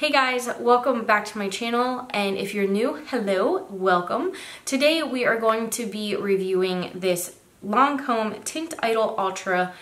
Hey guys, welcome back to my channel, and if you're new, hello, welcome. Today we are going to be reviewing this Lancôme Teint Idole Ultra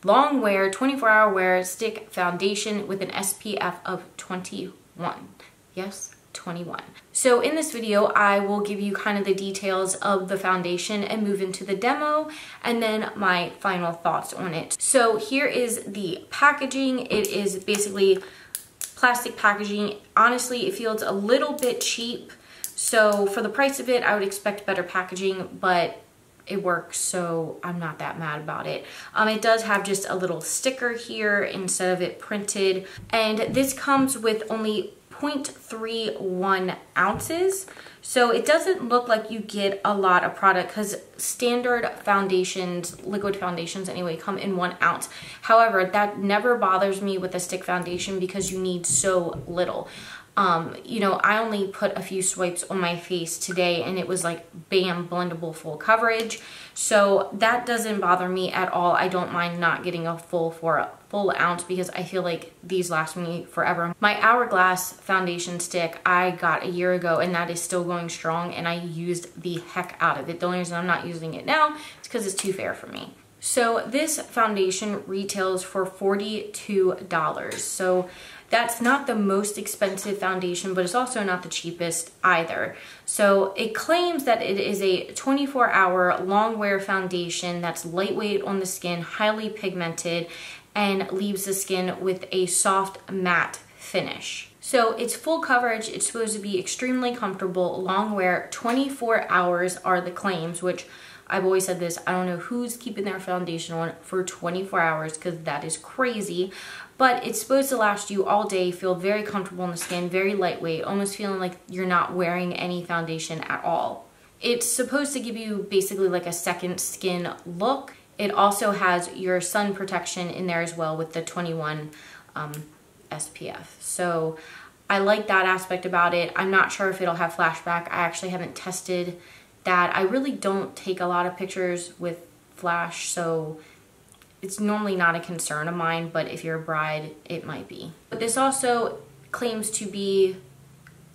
Long Wear 24-Hour Wear Stick Foundation with an SPF of 21. Yes, 21. So in this video, I will give you kind of the details of the foundation and move into the demo and then my final thoughts on it. So here is the packaging. It is basically plastic packaging. Honestly, it feels a little bit cheap. So for the price of it, I would expect better packaging, but it works, so I'm not that mad about it. It does have just a little sticker here instead of it printed. And this comes with only 0.31 ounces. So it doesn't look like you get a lot of product because standard foundations, liquid foundations anyway, come in 1 ounce. However, that never bothers me with a stick foundation because you need so little. You know, I only put a few swipes on my face today and it was like bam, blendable full coverage. So that doesn't bother me at all. I don't mind not getting a full ounce because I feel like these last me forever. My Hourglass foundation stick I got a year ago and that is still going strong, and I used the heck out of it. The only reason I'm not using it now is because it's too fair for me. So this foundation retails for $42. So that's not the most expensive foundation, but it's also not the cheapest either. So it claims that it is a 24-hour long wear foundation that's lightweight on the skin, highly pigmented, and leaves the skin with a soft matte finish. So it's full coverage. It's supposed to be extremely comfortable, long wear, 24 hours are the claims, which I've always said this, I don't know who's keeping their foundation on for 24 hours because that is crazy. But it's supposed to last you all day, feel very comfortable in the skin, very lightweight, almost feeling like you're not wearing any foundation at all. It's supposed to give you basically like a second skin look. It also has your sun protection in there as well with the 21 SPF. So I like that aspect about it. I'm not sure if it'll have flashback. I actually haven't tested that. I really don't take a lot of pictures with flash, so it's normally not a concern of mine, but if you're a bride, it might be. But this also claims to be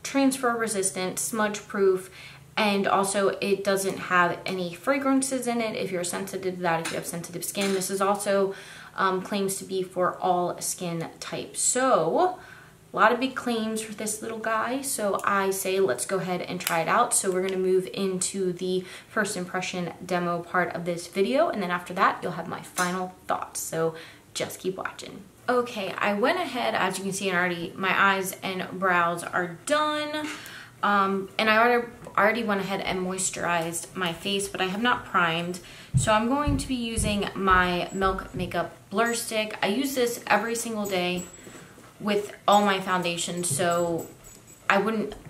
transfer resistant, smudge proof, and also it doesn't have any fragrances in it if you're sensitive to that, if you have sensitive skin. This is also claims to be for all skin types. So a lot of big claims for this little guy, so I say let's go ahead and try it out. So we're going to move into the first impression demo part of this video, and then after that you'll have my final thoughts, so just keep watching. Okay, I went ahead, as you can see already, my eyes and brows are done, and I already went ahead and moisturized my face, but I have not primed. So I'm going to be using my Milk Makeup Blur Stick. I use this every single day with all my foundations, so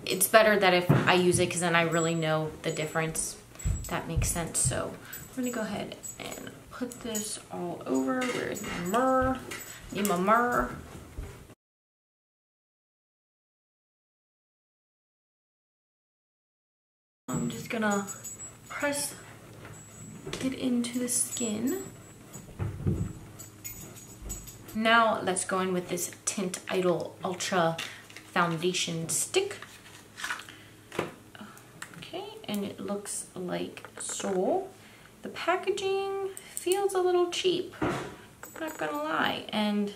it's better that if I use it because then I really know the difference. That makes sense. So I'm gonna go ahead and put this all over. Where's my mirror? Need my mirror. I'm just gonna press it into the skin. Now let's go in with this Teint Idole Ultra Foundation Stick. Okay, and it looks like so. The packaging feels a little cheap, not gonna lie. And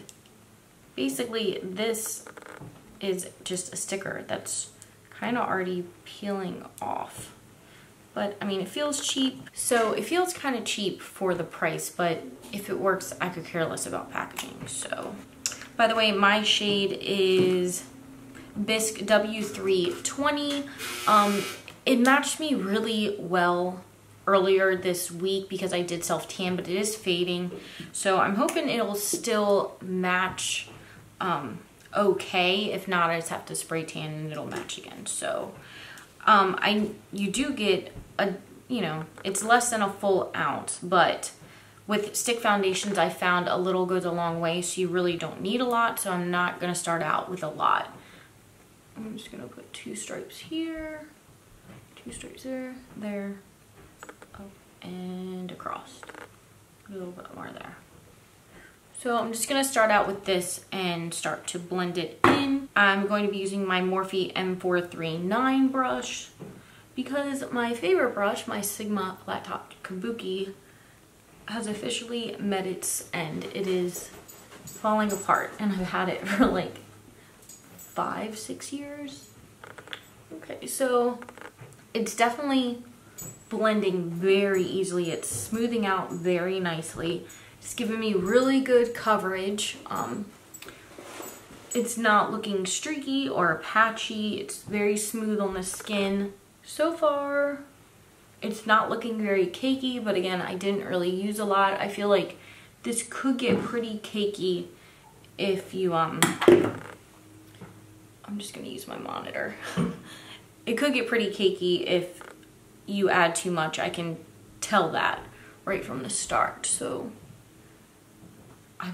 basically this is just a sticker that's kind of already peeling off. But I mean, it feels cheap. So it feels kind of cheap for the price, but if it works, I could care less about packaging. So, by the way, my shade is Bisque W320. It matched me really well earlier this week because I did self-tan, but it is fading. So I'm hoping it'll still match okay. If not, I just have to spray tan and it'll match again. So you do get a, you know, it's less than a full ounce, but with stick foundations, I found a little goes a long way, so you really don't need a lot, so I'm not going to start out with a lot. I'm just going to put 2 stripes here, 2 stripes there, up and across. A little bit more there. So I'm just going to start out with this and start to blend it in. I'm going to be using my Morphe M439 brush because my favorite brush, my Sigma Flat Top Kabuki, has officially met its end. It is falling apart, and I've had it for like 5-6 years. Okay, so it's definitely blending very easily. It's smoothing out very nicely. It's giving me really good coverage. It's not looking streaky or patchy. It's very smooth on the skin. So far, it's not looking very cakey, but again, I didn't really use a lot. I feel like this could get pretty cakey if you, I'm just gonna use my monitor. It could get pretty cakey if you add too much. I can tell that right from the start. So I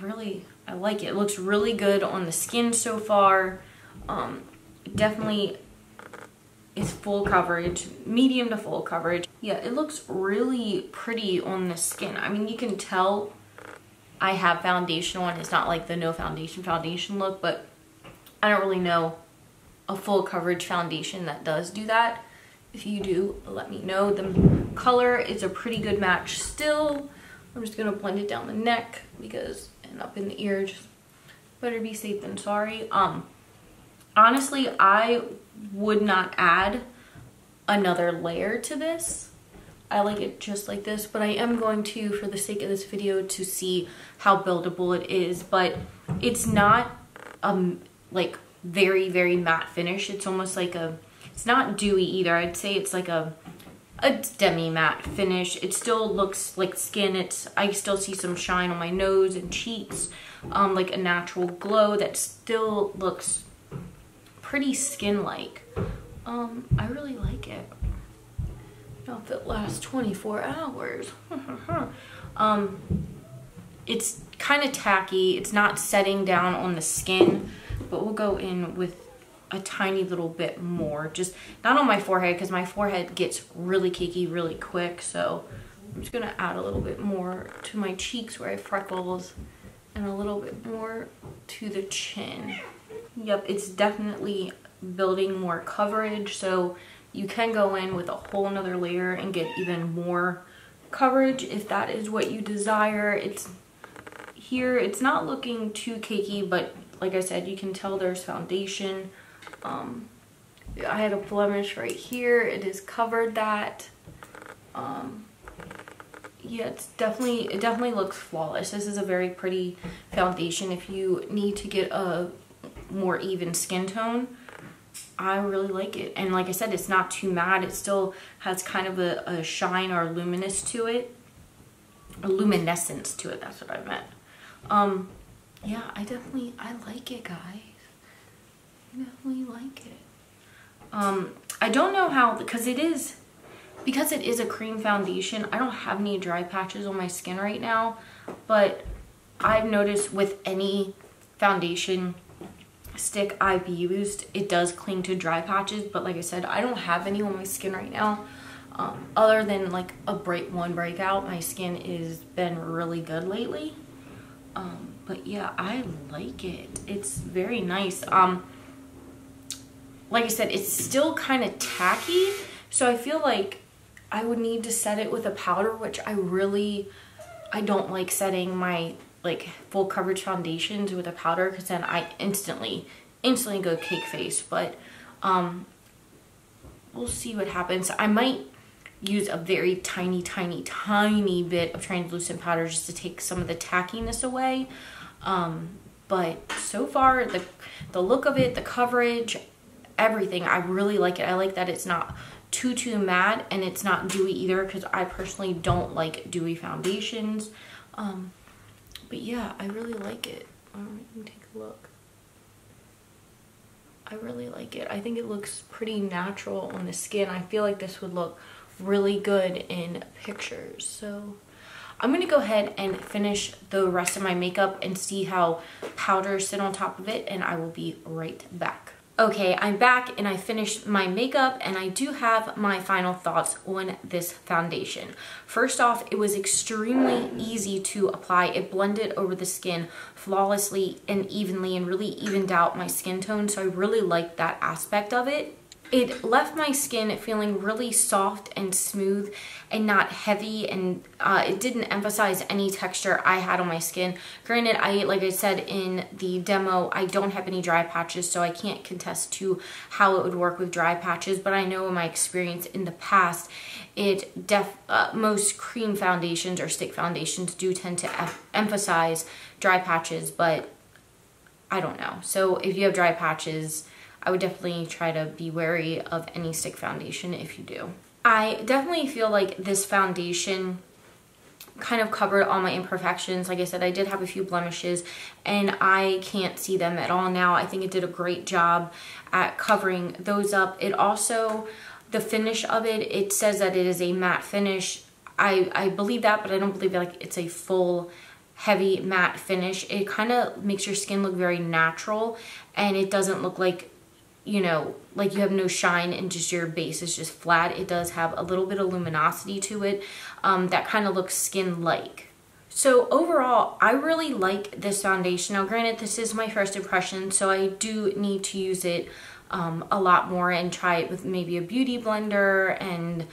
like it. It looks really good on the skin so far. Definitely is full coverage, medium to full coverage. Yeah, it looks really pretty on the skin. I mean, you can tell I have foundation on. It's not like the no foundation look, but I don't really know a full coverage foundation that does do that. If you do, let me know. The color is a pretty good match still. I'm just gonna blend it down the neck because, and up in the ear, just better be safe than sorry. Honestly, I would not add another layer to this. I like it just like this, but I am going to, for the sake of this video, to see how buildable it is. But it's not like very matte finish. It's almost like it's not dewy either. I'd say it's like a demi matte finish. It still looks like skin. I still see some shine on my nose and cheeks, like a natural glow that still looks pretty skin-like. I really like it. Now if it lasts 24 hours. It's kind of tacky. It's not setting down on the skin, but we'll go in with a tiny little bit more. Just not on my forehead, because my forehead gets really cakey really quick. So I'm just gonna add a little bit more to my cheeks where I have freckles, and a little bit more to the chin. Yep, it's definitely building more coverage, so you can go in with a whole nother layer and get even more coverage if that is what you desire. It's not looking too cakey, but like I said, you can tell there's foundation. I had a blemish right here. It has covered that. Yeah, it definitely looks flawless. This is a very pretty foundation if you need to get a more even skin tone. I really like it, and like I said, it's not too matte. It still has kind of a shine or luminous to it, a luminescence to it. That's what I meant. Yeah, I like it, guys. I definitely like it. I don't know how, because it is a cream foundation. I don't have any dry patches on my skin right now, but I've noticed with any foundation stick I've used, it does cling to dry patches. But like I said, I don't have any on my skin right now, other than like one breakout. My skin has been really good lately. But yeah, I like it. It's very nice. Like I said, it's still kind of tacky, so I feel like I would need to set it with a powder, which I don't like setting my like full coverage foundations with a powder, because then I instantly go cake face. But we'll see what happens. I might use a very tiny bit of translucent powder just to take some of the tackiness away. But so far, the look of it, the coverage, everything, I really like it. I like that it's not too matte, and it's not dewy either, because I personally don't like dewy foundations. But yeah, I really like it. You can take a look. I really like it. I think it looks pretty natural on the skin. I feel like this would look really good in pictures. So I'm gonna go ahead and finish the rest of my makeup and see how powders sit on top of it, and I will be right back. Okay, I'm back and I finished my makeup, and I do have my final thoughts on this foundation. First off, it was extremely easy to apply. It blended over the skin flawlessly and evenly and really evened out my skin tone, so I really liked that aspect of it. It left my skin feeling really soft and smooth and not heavy, and it didn't emphasize any texture I had on my skin. Granted, like I said in the demo, I don't have any dry patches, so I can't contest to how it would work with dry patches, but I know in my experience in the past, most cream foundations or stick foundations do tend to emphasize dry patches, but I don't know. So if you have dry patches, I would definitely try to be wary of any stick foundation if you do. I definitely feel like this foundation kind of covered all my imperfections. Like I said, I did have a few blemishes and I can't see them at all now. I think it did a great job at covering those up. It also, the finish of it, it says that it is a matte finish. I believe that, but I don't believe like it's a full heavy matte finish. It kind of makes your skin look very natural, and it doesn't look like, you know, like you have no shine and just your base is just flat. It does have a little bit of luminosity to it that kind of looks skin-like. So overall, I really like this foundation. Now granted, this is my first impression, so I do need to use it a lot more and try it with maybe a beauty blender and,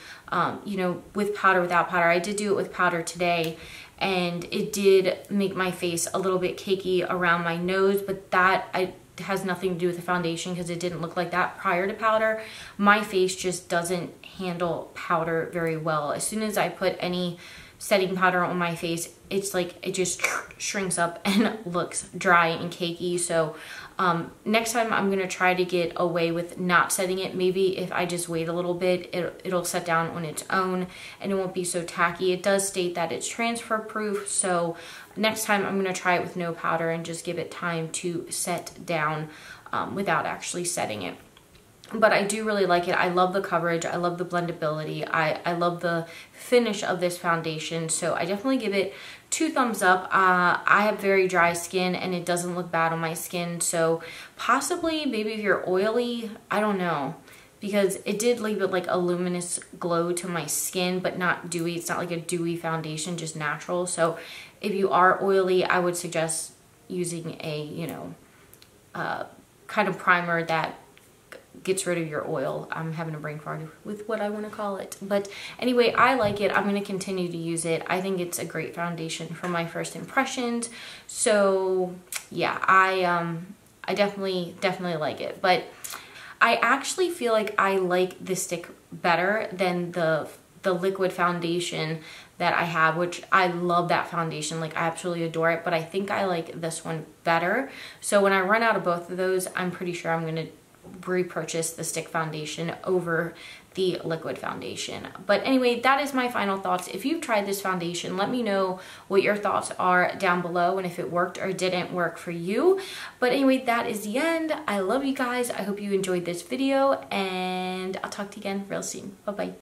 you know, with powder, without powder. I did do it with powder today, and it did make my face a little bit cakey around my nose, but that has nothing to do with the foundation because it didn't look like that prior to powder. My face just doesn't handle powder very well. As soon as I put any setting powder on my face, it's like it just shrinks up and looks dry and cakey. So next time I'm gonna try to get away with not setting it. Maybe if I just wait a little bit, it'll set down on its own and it won't be so tacky. It does state that it's transfer proof, so next time I'm gonna try it with no powder and just give it time to set down without actually setting it. But I do really like it. I love the coverage. I love the blendability. I love the finish of this foundation. So I definitely give it 2 thumbs up. I have very dry skin and it doesn't look bad on my skin. So possibly maybe if you're oily, I don't know. Because it did leave it like a luminous glow to my skin, but not dewy. It's not like a dewy foundation, just natural. So if you are oily, I would suggest using a, you know, kind of primer that gets rid of your oil. I'm having a brain fart with what I want to call it. But anyway, I like it. I'm going to continue to use it. I think it's a great foundation for my first impressions. So yeah, I definitely like it. But I actually feel like I like this stick better than the liquid foundation that I have, which I love that foundation. Like I absolutely adore it, but I think I like this one better. So when I run out of both of those, I'm pretty sure I'm going to repurchase the stick foundation over the liquid foundation. But anyway, that is my final thoughts. If you've tried this foundation, let me know what your thoughts are down below and if it worked or didn't work for you. But anyway, that is the end. I love you guys. I hope you enjoyed this video, and I'll talk to you again real soon. Bye-bye.